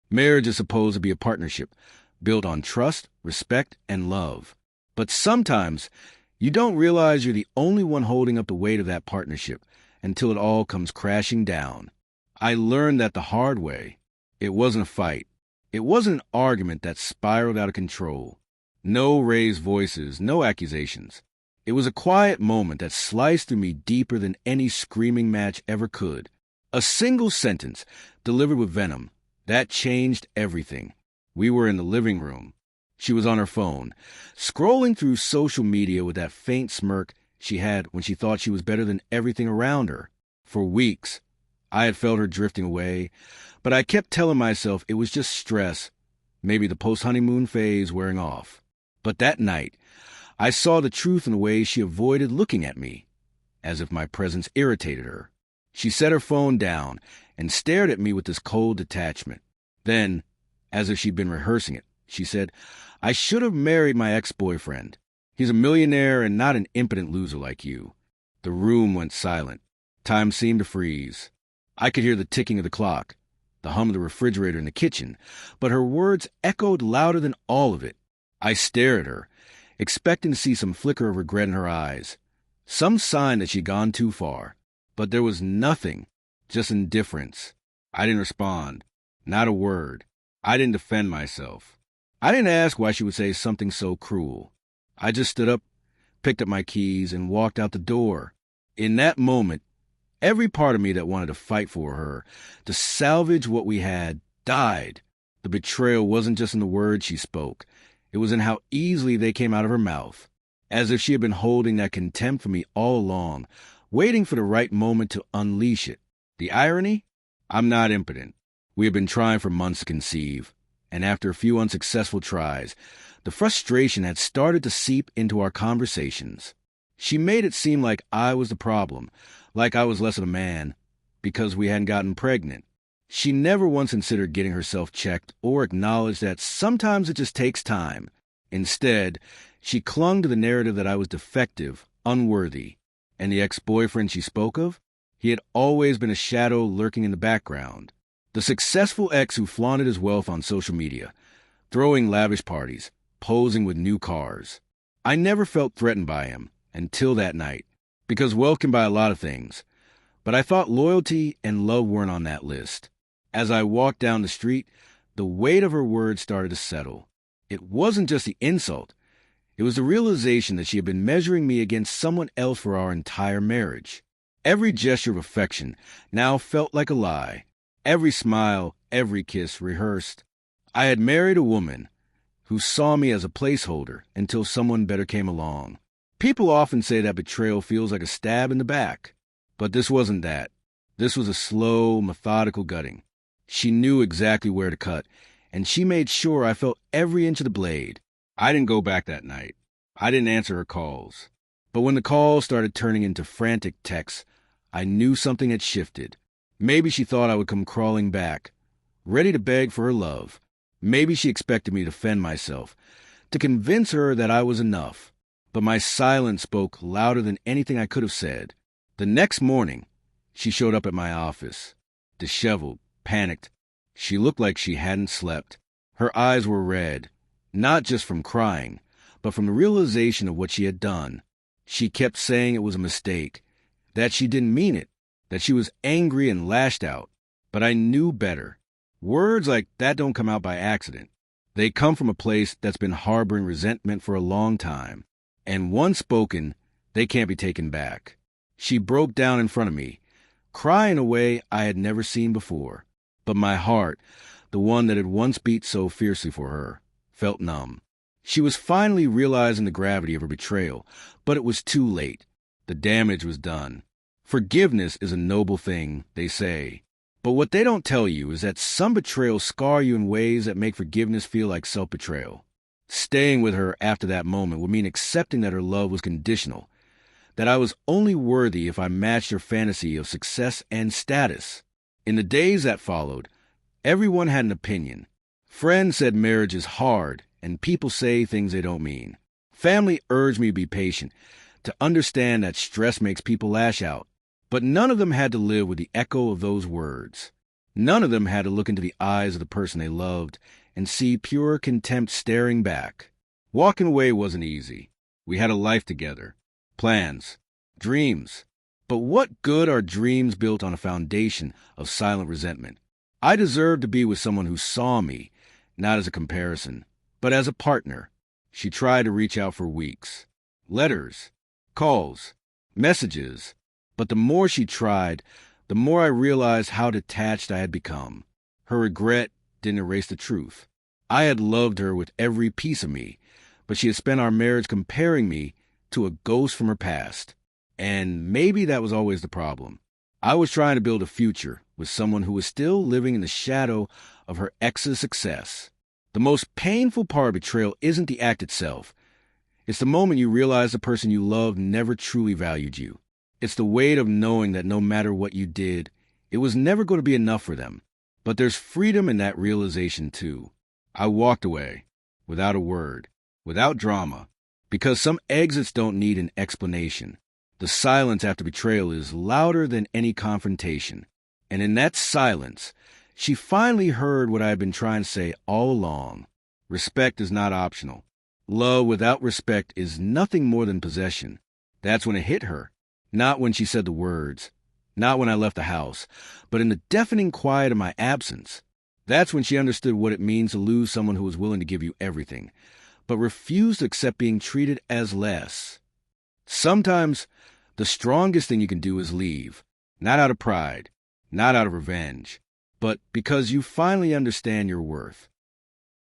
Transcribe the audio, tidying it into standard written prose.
Marriage is supposed to be a partnership built on trust, respect, and love. But sometimes you don't realize you're the only one holding up the weight of that partnership until it all comes crashing down. I learned that the hard way. It wasn't a fight. It wasn't an argument that spiraled out of control. No raised voices, no accusations. It was a quiet moment that sliced through me deeper than any screaming match ever could. A single sentence, delivered with venom, that changed everything. We were in the living room. She was on her phone, scrolling through social media with that faint smirk she had when she thought she was better than everything around her. For weeks, I had felt her drifting away, but I kept telling myself it was just stress, maybe the post-honeymoon phase wearing off. But that night, I saw the truth in the way she avoided looking at me, as if my presence irritated her. She set her phone down and stared at me with this cold detachment. Then, as if she'd been rehearsing it, she said, "I should have married my ex-boyfriend. He's a millionaire and not an impotent loser like you." The room went silent. Time seemed to freeze. I could hear the ticking of the clock, the hum of the refrigerator in the kitchen, but her words echoed louder than all of it. I stared at her, expecting to see some flicker of regret in her eyes, some sign that she'd gone too far. But there was nothing, just indifference. I didn't respond, not a word. I didn't defend myself. I didn't ask why she would say something so cruel. I just stood up, picked up my keys, and walked out the door. In that moment, every part of me that wanted to fight for her, to salvage what we had, died. The betrayal wasn't just in the words she spoke. It was in how easily they came out of her mouth, as if she had been holding that contempt for me all along, waiting for the right moment to unleash it. The irony? I'm not impotent. We had been trying for months to conceive, and after a few unsuccessful tries, the frustration had started to seep into our conversations. She made it seem like I was the problem, like I was less of a man, because we hadn't gotten pregnant. She never once considered getting herself checked or acknowledged that sometimes it just takes time. Instead, she clung to the narrative that I was defective, unworthy. And the ex-boyfriend she spoke of? He had always been a shadow lurking in the background. The successful ex who flaunted his wealth on social media, throwing lavish parties, posing with new cars. I never felt threatened by him until that night, because wealth can buy a lot of things. But I thought loyalty and love weren't on that list. As I walked down the street, the weight of her words started to settle. It wasn't just the insult. It was the realization that she had been measuring me against someone else for our entire marriage. Every gesture of affection now felt like a lie. Every smile, every kiss rehearsed. I had married a woman who saw me as a placeholder until someone better came along. People often say that betrayal feels like a stab in the back. But this wasn't that. This was a slow, methodical gutting. She knew exactly where to cut, and she made sure I felt every inch of the blade. I didn't go back that night. I didn't answer her calls. But when the calls started turning into frantic texts, I knew something had shifted. Maybe she thought I would come crawling back, ready to beg for her love. Maybe she expected me to defend myself, to convince her that I was enough. But my silence spoke louder than anything I could have said. The next morning, she showed up at my office, disheveled, panicked. She looked like she hadn't slept. Her eyes were red, not just from crying, but from the realization of what she had done. She kept saying it was a mistake, that she didn't mean it, that she was angry and lashed out. But I knew better. Words like that don't come out by accident. They come from a place that's been harboring resentment for a long time. And once spoken, they can't be taken back. She broke down in front of me, crying in a way I had never seen before. But my heart, the one that had once beat so fiercely for her, felt numb. She was finally realizing the gravity of her betrayal, but it was too late. The damage was done. Forgiveness is a noble thing, they say. But what they don't tell you is that some betrayals scar you in ways that make forgiveness feel like self-betrayal. Staying with her after that moment would mean accepting that her love was conditional, that I was only worthy if I matched her fantasy of success and status. In the days that followed, everyone had an opinion. Friends said marriage is hard, and people say things they don't mean. Family urged me to be patient, to understand that stress makes people lash out. But none of them had to live with the echo of those words. None of them had to look into the eyes of the person they loved and see pure contempt staring back. Walking away wasn't easy. We had a life together, plans, dreams. But what good are dreams built on a foundation of silent resentment? I deserved to be with someone who saw me, not as a comparison, but as a partner. She tried to reach out for weeks. Letters, calls, messages. But the more she tried, the more I realized how detached I had become. Her regret didn't erase the truth. I had loved her with every piece of me, but she had spent our marriage comparing me to a ghost from her past. And maybe that was always the problem. I was trying to build a future with someone who was still living in the shadow of her ex's success. The most painful part of betrayal isn't the act itself. It's the moment you realize the person you loved never truly valued you. It's the weight of knowing that no matter what you did, it was never going to be enough for them. But there's freedom in that realization, too. I walked away, without a word, without drama, because some exits don't need an explanation. The silence after betrayal is louder than any confrontation. And in that silence, she finally heard what I had been trying to say all along. Respect is not optional. Love without respect is nothing more than possession. That's when it hit her. Not when she said the words, not when I left the house, but in the deafening quiet of my absence. That's when she understood what it means to lose someone who was willing to give you everything, but refused to accept being treated as less. Sometimes, the strongest thing you can do is leave, not out of pride, not out of revenge, but because you finally understand your worth.